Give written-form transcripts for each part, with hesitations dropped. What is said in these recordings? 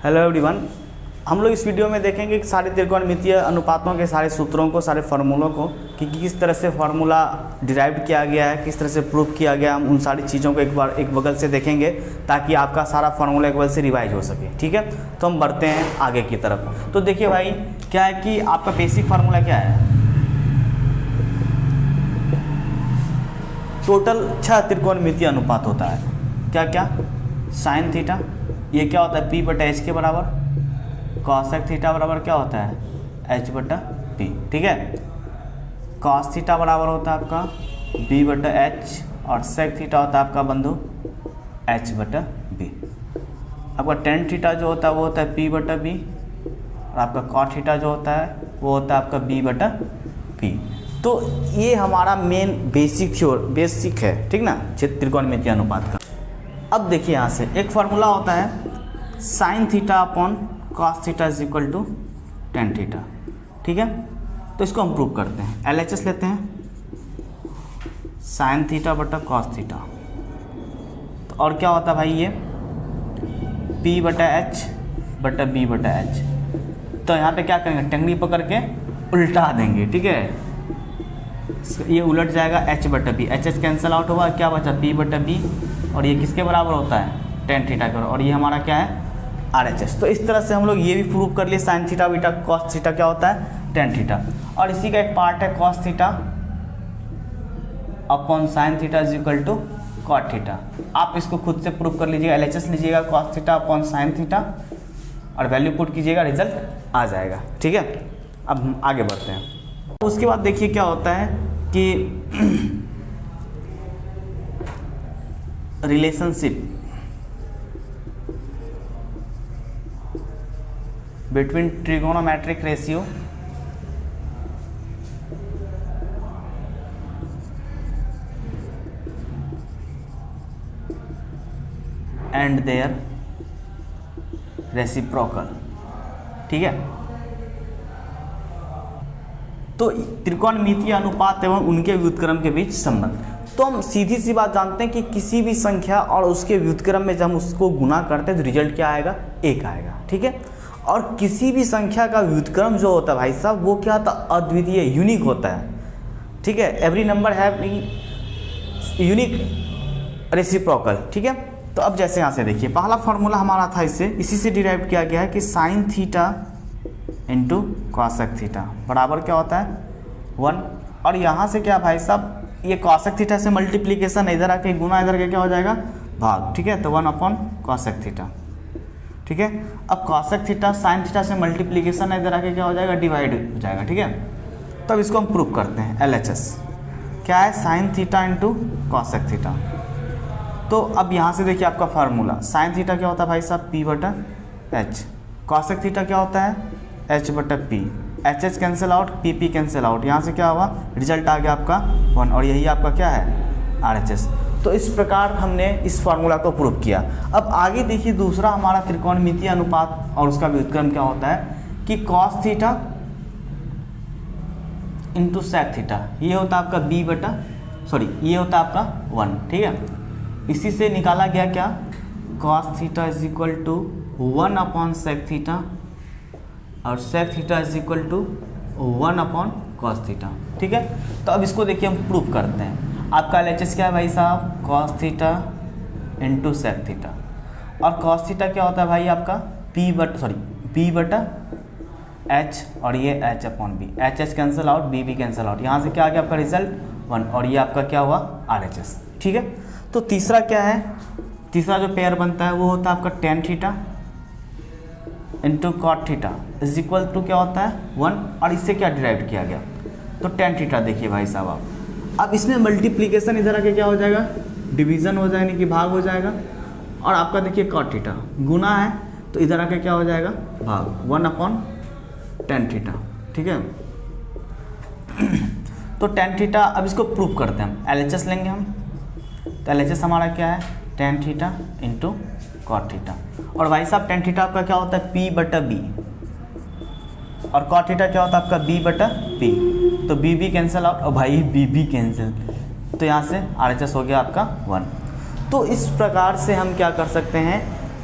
Hello everyone, हम लोग इस वीडियो में देखेंगे कि सारे त्रिकोणमितीय अनुपातों के सारे सूत्रों को, सारे फार्मूलों को कि किस तरह से फार्मूला डिराइव किया गया है, किस तरह से प्रूव किया गया। हम उन सारी चीज़ों को एक बार एक बगल से देखेंगे ताकि आपका सारा फार्मूला एक बगल से रिवाइज हो सके। ठीक है, तो हम बढ़ते हैं आगे की तरफ। तो देखिए भाई, क्या है कि आपका बेसिक फार्मूला क्या है, टोटल 6 त्रिकोणमितीय अनुपात होता है। क्या क्या? साइन थीटा, ये क्या होता है, पी बटा एच के बराबर। कॉसेक थीटा बराबर क्या होता है, एच बटा पी। ठीक है, कॉस थीटा बराबर होता है आपका बी बटा एच, और सेक थीटा होता है आपका बंधु एच बटा बी। आपका टेन थीटा जो होता है वो होता है पी बटा बी, और आपका कॉट थीटा जो होता है वो होता है आपका बी बटा पी। तो ये हमारा मेन बेसिक है, ठीक ना, त्रिकोणमितीय अनुपात का। अब देखिए यहाँ से एक फार्मूला होता है sine theta upon cos theta is equal to tan theta. ठीक है, तो इसको हम प्रूव करते हैं। LHS लेते हैं, साइन थीटा बटा कॉस थीटा। तो और क्या होता है भाई, ये P बटा एच बटा B बटा एच। तो यहाँ पे क्या करेंगे, टंगड़ी पकड़ के उल्टा देंगे। ठीक है, ये उलट जाएगा H बटा B, एच कैंसिल आउट होगा, क्या बचा P बटा B, और ये किसके बराबर होता है, टेन थीटा के, और ये हमारा क्या है, RHS। तो इस तरह से हम लोग ये भी प्रूव कर लिए sine theta beta cos theta क्या होता है, टेन थीटा। और इसी का एक पार्ट है cos theta upon sine theta is equal to cot theta. आप इसको खुद से प्रूव कर लीजिएगा। LHS लीजिएगा cos theta upon sine theta और वैल्यू पुट कीजिएगा, रिजल्ट आ जाएगा। ठीक है, अब हम आगे बढ़ते हैं। उसके बाद देखिए क्या होता है कि relationship between trigonometric ratio and their reciprocal। ठीक है, तो त्रिकोणमितीय अनुपात एवं उनके व्युत्क्रम के बीच संबंध। तो हम सीधी सी बात जानते हैं कि किसी भी संख्या और उसके व्युत्क्रम में जब हम उसको गुणा करते हैं तो रिजल्ट क्या आएगा, एक आएगा। ठीक है, और किसी भी संख्या का व्युत्क्रम जो होता है भाई साहब, वो क्या होता है, अद्वितीय, यूनिक होता है। ठीक है, every number have unique reciprocal. ठीक है, तो अब जैसे यहाँ से देखिए पहला फार्मूला हमारा था, इसी से डिराइव किया गया है कि sine theta into cosec theta बराबर क्या होता है 1। और यहाँ से क्या भाई साहब, ये कॉसेक थीटा से मल्टीप्लीकेशन, इधर आके गुना, इधर के क्या हो जाएगा, भाग। ठीक है, तो 1 अपॉन कॉसेक थीटा। ठीक है, अब कॉसेक थीटा साइन थीटा से मल्टीप्लीकेशन, इधर आके क्या हो जाएगा, डिवाइड हो जाएगा। ठीक है, तब इसको हम प्रूव करते हैं। LHS क्या है, sine theta into cosec theta. तो अब यहाँ से देखिए आपका फार्मूला, साइन थीटा क्या होता है भाई साहब, P बटा एच। कॉसेक थीटा क्या होता है, H बटा P। HH cancel out, PP cancel out, यहाँ से क्या हुआ, रिजल्ट आ गया आपका 1, और यही आपका क्या है, RHS। तो इस प्रकार हमने इस फार्मूला को प्रूव किया। अब आगे देखिए दूसरा हमारा त्रिकोणमितीय अनुपात और उसका व्युत्क्रम क्या होता है कि cos theta into sec theta, ये होता है आपका ये होता है आपका 1। ठीक है, इसी से निकाला गया क्या, cos theta is equal to 1 upon sec theta, और sec theta is equal to 1 upon cos theta. ठीक है, तो अब इसको देखिए हम प्रूव करते हैं। आपका LHS क्या है भाई साहब, cos theta into sec theta, और कॉस थीटा क्या होता है भाई आपका B बटा एच, और ये H upon B, HH cancel out, B cancel out, यहाँ से क्या आ गया आपका रिजल्ट 1, और ये आपका क्या हुआ, RHS। ठीक है, तो तीसरा क्या है, तीसरा जो पेयर बनता है वो होता है आपका tan theta into cot theta is equal to क्या होता है 1, और इससे क्या डिराइव किया गया, तो टेन थीटा। देखिए भाई साहब आप, अब इसमें मल्टीप्लीकेशन, इधर आके क्या हो जाएगा, डिवीज़न हो जाएगा, यानी कि भाग हो जाएगा, और आपका देखिए कॉट थीटा गुना है, तो इधर आके क्या हो जाएगा, भाग 1 अपॉन टेन थीटा। ठीक है, तो टेन थीटा, अब इसको प्रूव करते हैं हम। LHS लेंगे हम, तो LHS हमारा क्या है, tan theta into cot theta, और भाई साहब टेन थीटा आपका क्या होता है, P बटा B, और कॉट थीटा क्या होता है आपका B बटा P, तो B कैंसिल आउट, और भाई B कैंसिल, तो यहाँ से RHS हो गया आपका 1। तो इस प्रकार से हम क्या कर सकते हैं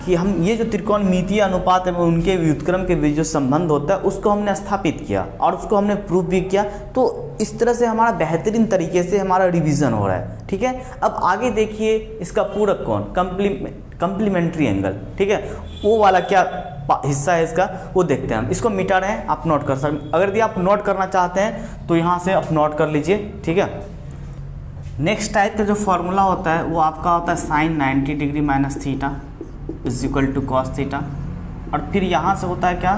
कि हम ये जो त्रिकोणमितीय अनुपात है उनके व्युत्क्रम के बीच जो संबंध होता है उसको हमने स्थापित किया और उसको हमने प्रूफ भी किया। तो इस तरह से हमारा बेहतरीन तरीके से हमारा रिवीजन हो रहा है। ठीक है, अब आगे देखिए इसका पूरक कोण, कंप्लीमेंट्री एंगल। ठीक है, वो वाला क्या हिस्सा है इसका वो देखते हैं हम। इसको मिटा रहे हैं, आप नोट कर सकते, अगर यदि आप नोट करना चाहते हैं तो यहाँ से आप नोट कर लीजिए। ठीक है, नेक्स्ट टाइप का जो फॉर्मूला होता है वो आपका होता है sine 90 degree minus theta is equal to cos theta, और फिर यहाँ से होता है क्या,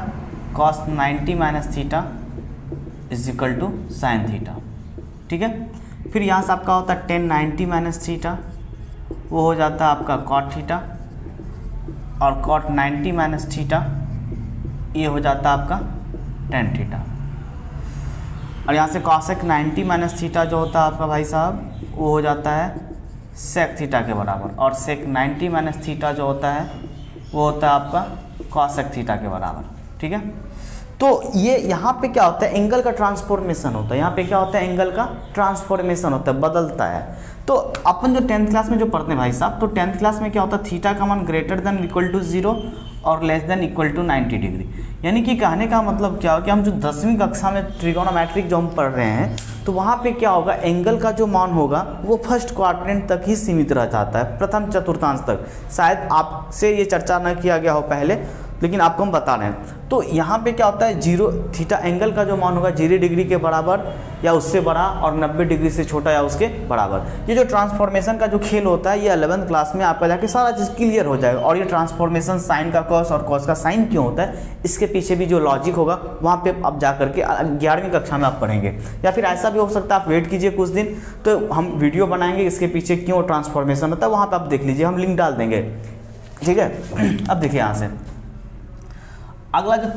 cos 90 minus theta is equal to sine theta. ठीक है, फिर यहाँ से आपका होता है टेन 90 माइनस थीटा, वो हो जाता है आपका कॉट थीटा, और कॉट 90 माइनस थीटा ये हो जाता है आपका टेन थीटा, और यहाँ से कॉसेक 90 माइनस थीटा जो होता है आपका भाई साहब वो हो जाता है सेक थीटा के बराबर, और सेक 90 माइनस थीटा जो होता है वो होता है आपका कॉसेक थीटा के बराबर। ठीक है, तो ये यहाँ पे क्या होता है, एंगल का ट्रांसफॉर्मेशन होता है। यहाँ पे क्या होता है, एंगल का ट्रांसफॉर्मेशन होता है, बदलता है। तो अपन जो 10th क्लास में जो पढ़ते हैं भाई साहब, तो 10th क्लास में क्या होता है, थीटा का मान ग्रेटर देन इक्वल टू 0 और less than equal to 90 degree. यानी कि कहने का मतलब क्या हो कि हम जो 10वीं कक्षा में ट्रिगोनोमेट्रिक जो हम पढ़ रहे हैं तो वहाँ पे क्या होगा, एंगल का जो मान होगा वो फर्स्ट क्वाड्रेंट तक ही सीमित रह जाता है, प्रथम चतुर्थांश तक। शायद आपसे ये चर्चा न किया गया हो पहले, लेकिन आपको हम बता रहे हैं। तो यहाँ पे क्या होता है, 0 थीटा एंगल का जो मान होगा 0 डिग्री के बराबर या उससे बड़ा, और 90 डिग्री से छोटा या उसके बराबर। ये जो ट्रांसफॉर्मेशन का जो खेल होता है ये 11th क्लास में आपका जाके सारा चीज़ क्लियर हो जाएगा। और ये ट्रांसफॉर्मेशन साइन का कॉस और कॉस का साइन क्यों होता है, इसके पीछे भी जो लॉजिक होगा वहाँ पे आप जा करके 11वीं कक्षा में आप पढ़ेंगे। या फिर ऐसा भी हो सकता है आप वेट कीजिए कुछ दिन, तो हम वीडियो बनाएंगे इसके पीछे क्यों ट्रांसफॉर्मेशन होता है, वहाँ पर आप देख लीजिए, हम लिंक डाल देंगे। ठीक है, अब देखिए यहाँ से अगला जो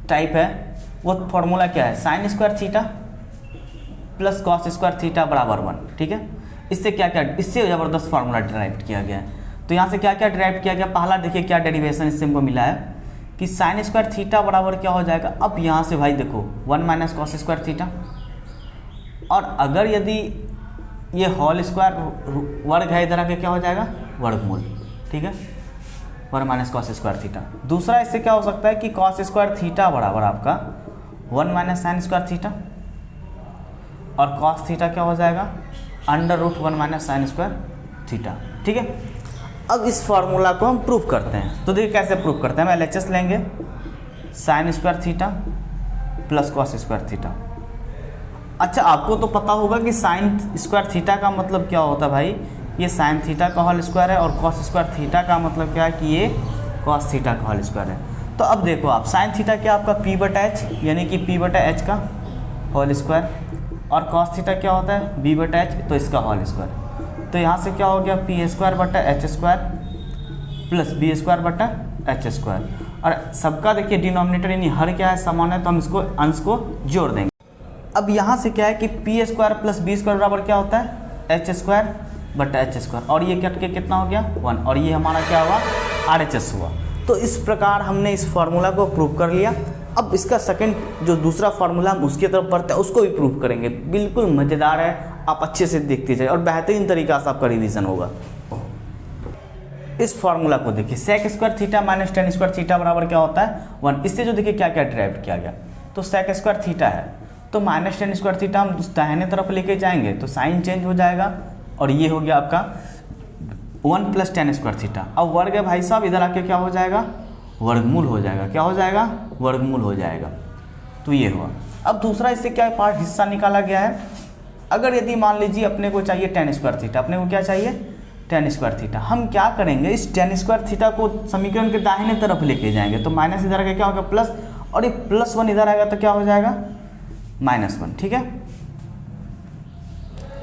टाइप है वो फॉर्मूला क्या है, sign square theta plus cos square theta बराबर 1। ठीक है, इससे क्या क्या, इससे ज़बरदस्त फार्मूला डिराइव किया गया है। तो यहाँ से क्या क्या डिराइव किया गया, पहला देखिए क्या डेरिवेशन इससे हमको मिला है कि साइन स्क्वायर थीटा बराबर क्या हो जाएगा। अब यहाँ से भाई देखो 1 माइनस कॉस स्क्वायर थीटा, और अगर यदि ये होल स्क्वायर वर्ग है इधर आके क्या हो जाएगा, वर्गमूल। ठीक है, 1 माइनस कॉस स्क्वायर थीटा। दूसरा इससे क्या हो सकता है कि कॉस स्क्वायर थीटा बराबर आपका 1 माइनस साइन स्क्वायर थीटा, और कॉस थीटा क्या हो जाएगा, under root 1 minus sine square theta. ठीक है, अब इस फॉर्मूला को हम प्रूफ करते हैं। तो देखिए कैसे प्रूफ करते हैं, हम LHS लेंगे, sign square theta plus cos square theta. अच्छा, आपको तो पता होगा कि साइन स्क्वायर थीटा का मतलब क्या होता है भाई, ये साइन थीटा का होल स्क्वायर है, और कॉस स्क्वायर थीटा का मतलब क्या है कि ये कॉस थीटा का होल स्क्वायर है। तो अब देखो आप, साइन थीटा क्या आपका p/h यानी कि p/h का होल स्क्वायर, और कॉस थीटा क्या होता है b/h, तो इसका होल स्क्वायर। तो यहाँ से क्या हो गया, p²/h² प्लस b²/h²। और सबका देखिए डिनोमिनेटर यानी हर क्या है, समान है, तो हम इसको अंश को जोड़ देंगे। अब यहाँ से क्या है कि p² प्लस b² बराबर क्या होता है, h² और ये कट के कितना हो गया 1, और ये हमारा क्या हुआ RHS हुआ। तो इस प्रकार हमने इस फार्मूला को प्रूव कर लिया। अब इसका सेकंड जो दूसरा फार्मूला हम उसकी तरफ बढ़ते हैं, उसको भी प्रूव करेंगे। बिल्कुल मज़ेदार है, आप अच्छे से देखते जाइए और बेहतरीन तरीका से आपका रिवीजन होगा। इस फार्मूला को देखिए, sec square theta minus tan square theta बराबर क्या होता है 1। इससे जो देखिए क्या क्या डिराइव किया गया, तो सेक स्क्वायर थीटा है तो माइनस टेन स्क्वायर थीटा हम दाहिने तरफ लेके जाएंगे तो साइन चेंज हो जाएगा, और ये हो गया आपका 1 प्लस टेन स्क्वायर थीटा। अब वर्ग है भाई साहब, इधर आके क्या हो जाएगा, वर्गमूल हो जाएगा। क्या हो जाएगा, वर्गमूल हो जाएगा। तो ये हुआ। अब दूसरा इससे क्या पार्ट हिस्सा निकाला गया है, अगर यदि मान लीजिए अपने को चाहिए टेन स्क्वायर थीटा, अपने को क्या चाहिए टेन स्क्वायर थीटा, हम क्या करेंगे इस टेन स्क्वायर थीटा को समीकरण के दाहिने तरफ लेके जाएंगे। तो माइनस इधर आके क्या होगा प्लस, और ये +1 इधर आएगा तो क्या हो जाएगा -1। ठीक है,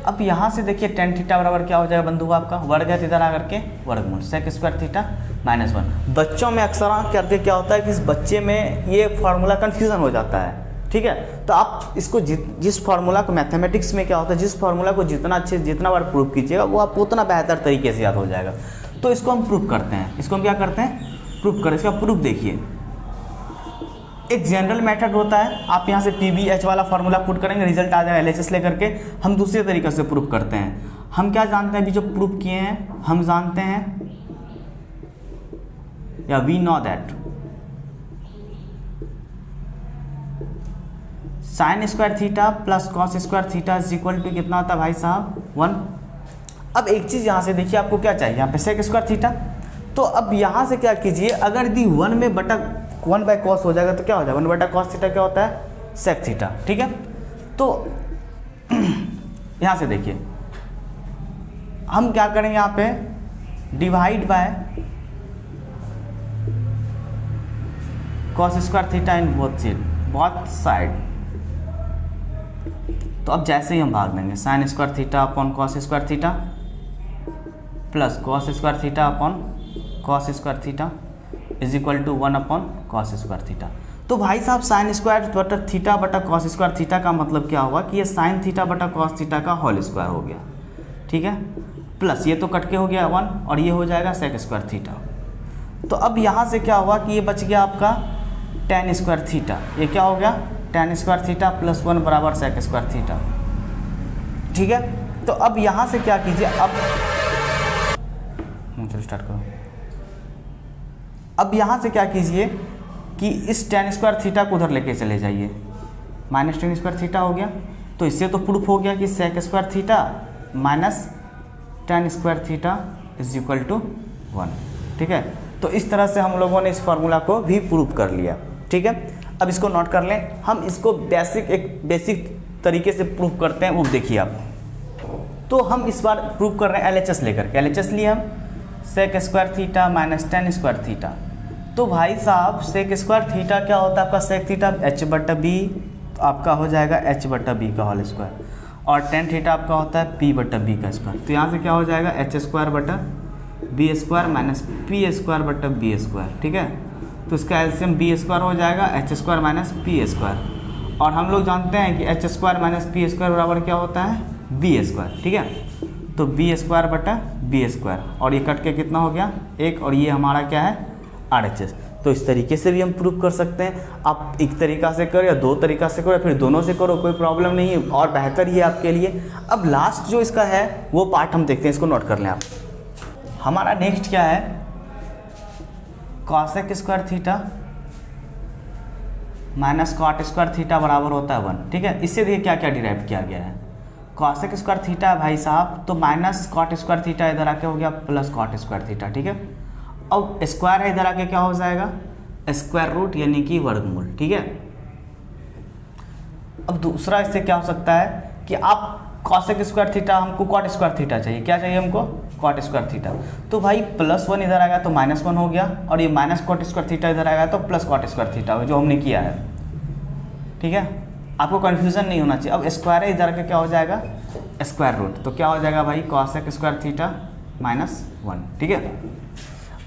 अब यहाँ से देखिए टेन थीटा बराबर क्या हो जाएगा बंधु आपका, वर्ग है इधर आकर के वर्गमूल सेक स्क्वायर थीटा -1। बच्चों में अक्सर करके क्या होता है कि इस बच्चे में ये फार्मूला कन्फ्यूज़न हो जाता है। ठीक है, तो आप इसको जिस फार्मूला को मैथमेटिक्स में क्या होता है, जिस फार्मूला को जितना बार प्रूव कीजिएगा वो आपको उतना बेहतर तरीके से याद हो जाएगा। तो इसको हम प्रूव करते हैं, इसको हम क्या करते हैं प्रूव करें। इसका प्रूफ देखिए, एक जनरल मेथड होता है, आप यहाँ से PBH वाला फार्मूला पुट करेंगे, रिजल्ट आ जाएगा LHS लेकर के। हम दूसरे तरीके से प्रूफ करते हैं। हम क्या जानते हैं, अभी जो प्रूफ किए हैं हम जानते हैं या we know that sine square theta plus cos square theta is equal to कितना होता है भाई साहब 1। अब एक चीज़ यहाँ से देखिए, आपको क्या चाहिए यहाँ पे सेक स्क्वायर थीटा, तो अब यहाँ से क्या कीजिए, अगर यदि 1 में बटा 1 बाय कॉस हो जाएगा तो क्या हो जाएगा, 1 बटा कॉस थीटा क्या होता है सेक थीटा, ठीक है। तो यहाँ से देखिए हम क्या करेंगे, यहाँ पे divide by cos square theta in both side. तो अब जैसे ही हम भाग देंगे sine square theta upon cos square theta plus cos square theta upon cos square theta is equal to 1 upon cos square theta. तो भाई साहब साइन स्क्वायर बटा थीटा बटा कॉस स्क्वायर थीटा का मतलब क्या हुआ कि ये साइन थीटा बटा कॉस थीटा का होल स्क्वायर हो गया, ठीक है, प्लस ये तो कट के हो गया 1 और ये हो जाएगा सेक स्क्वायर थीटा। तो अब यहाँ से क्या हुआ कि ये बच गया आपका टेन स्क्वायर थीटा, ये क्या हो गया टेन स्क्वायर थीटा प्लस 1 बराबर सेक स्क्वायर थीटा, ठीक है। तो अब यहाँ से क्या कीजिए, अब चलो स्टार्ट करो। अब यहाँ से क्या कीजिए कि इस टेन स्क्वायर थीटा को उधर लेके चले जाइए, माइनस टेन स्क्वायर थीटा हो गया। तो इससे तो प्रूफ हो गया कि sec square theta minus tan square theta is equal to 1, ठीक है। तो इस तरह से हम लोगों ने इस फार्मूला को भी प्रूफ कर लिया, ठीक है। अब इसको नोट कर लें, हम इसको बेसिक तरीके से प्रूफ करते हैं, वो देखिए आप। तो हम इस बार प्रूफ कर रहे हैं LHS लेकर के, LHS लिए हम sec square theta minus tan square theta. तो भाई साहब सेक स्क्वायर थीटा क्या होता है आपका सेक थीटा h/b, तो आपका हो जाएगा h/b का होल स्क्वायर, और टेन थीटा आपका होता है p/b का स्क्वायर। तो यहाँ से क्या हो जाएगा h² square minus p² square, ठीक है। तो इसका एलसीएम b² हो जाएगा h² माइनस p², और हम लोग जानते हैं कि h² माइनस p² बराबर क्या होता है b², ठीक है। तो b² और ये कट के कितना हो गया 1, और ये हमारा क्या है RHS। तो इस तरीके से भी हम प्रूफ कर सकते हैं, आप एक तरीका से करो या दो तरीका से करो या फिर दोनों से करो, कोई प्रॉब्लम नहीं है और बेहतर ही है आपके लिए। अब लास्ट जो इसका है वो पार्ट हम देखते हैं, इसको नोट कर लें आप। हमारा नेक्स्ट क्या है, cosec square theta minus cot square theta बराबर होता है 1, ठीक है। इससे देखिए क्या क्या डिराइव किया गया है, कॉसेक स्क्वायर थीटा है भाई साहब, तो माइनस कॉट स्क्वायर थीटा इधर आके हो गया प्लस कॉट स्क्वायर थीटा, ठीक है। अब स्क्वायर है इधर आके क्या हो जाएगा स्क्वायर रूट यानी कि वर्गमूल, ठीक है। अब दूसरा इससे क्या हो सकता है कि आप कॉसेक स्क्वायर थीटा, हमको कॉट स्क्वायर थीटा चाहिए, क्या चाहिए हमको कॉट स्क्वायर थीटा। तो भाई +1 इधर आएगा तो -1 हो गया, और ये माइनस कॉट स्क्वायर थीटा इधर आएगा तो प्लस कॉट स्क्वायर थीटा जो हमने किया है, ठीक है। आपको कन्फ्यूजन नहीं होना चाहिए। अब स्क्वायर है इधर आके क्या हो जाएगा स्क्वायर रूट, तो क्या हो जाएगा भाई कॉसेक स्क्वायर थीटा -1, ठीक है।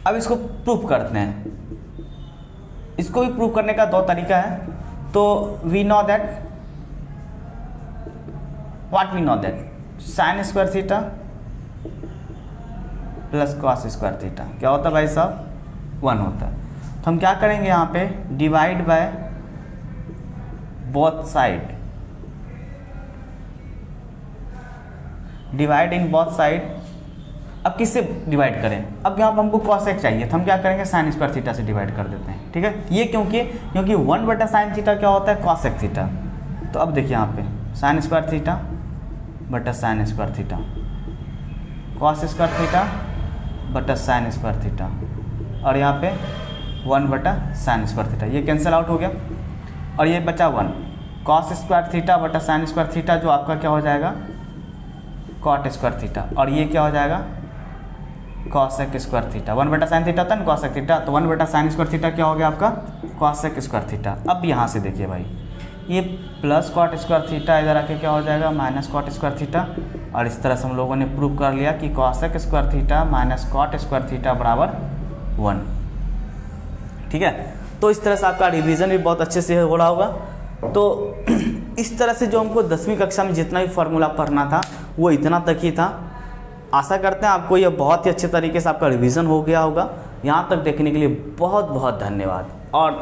अब इसको प्रूफ करते हैं, इसको भी प्रूफ करने का दो तरीका है। तो we know that what we know that sine square theta plus cos square theta क्या होता है भाई साहब 1 होता है। तो हम क्या करेंगे यहाँ पे divide by both side, divide in both side. अब किससे डिवाइड करें, अब यहाँ पर हमको कॉसेक चाहिए, तो हम क्या करेंगे साइन स्क्वायर थीटा से डिवाइड कर देते हैं, ठीक है। ये क्योंकि 1/sin थीटा क्या होता है कॉसेक थीटा। तो अब देखिए यहाँ पे साइन स्क्वायर थीटा बटा sign square theta, cos square theta बटा साइन स्क्वायर थीटा, और यहाँ पे 1/sin स्क्वायर थीटा, ये कैंसिल आउट हो गया, और ये बचा 1 कॉस स्क्वायर थीटा बटा साइन स्क्वायर थीटा जो आपका क्या हो जाएगा कॉट स्क्वायर थीटा, और ये क्या हो जाएगा cosec square theta. 1/sin theta था ना कॉसेक थीटा, तो 1/sin स्क्वायर थीटा क्या हो गया आपका कॉसेक स्क्वायर थीटा। अब यहाँ से देखिए भाई ये प्लस कॉट स्क्वायर थीटा इधर आके क्या हो जाएगा माइनस कॉट स्क्वायर थीटा, और इस तरह से हम लोगों ने प्रूव कर लिया कि cosec square theta minus cot square theta बराबर 1, ठीक है। तो इस तरह से आपका रिवीजन भी बहुत अच्छे से हो रहा होगा। तो इस तरह से जो हमको 10वीं कक्षा में जितना भी फार्मूला पढ़ना था वो इतना तक ही था। आशा करते हैं आपको ये बहुत ही अच्छे तरीके से आपका रिवीजन हो गया होगा। यहाँ तक देखने के लिए बहुत बहुत धन्यवाद। और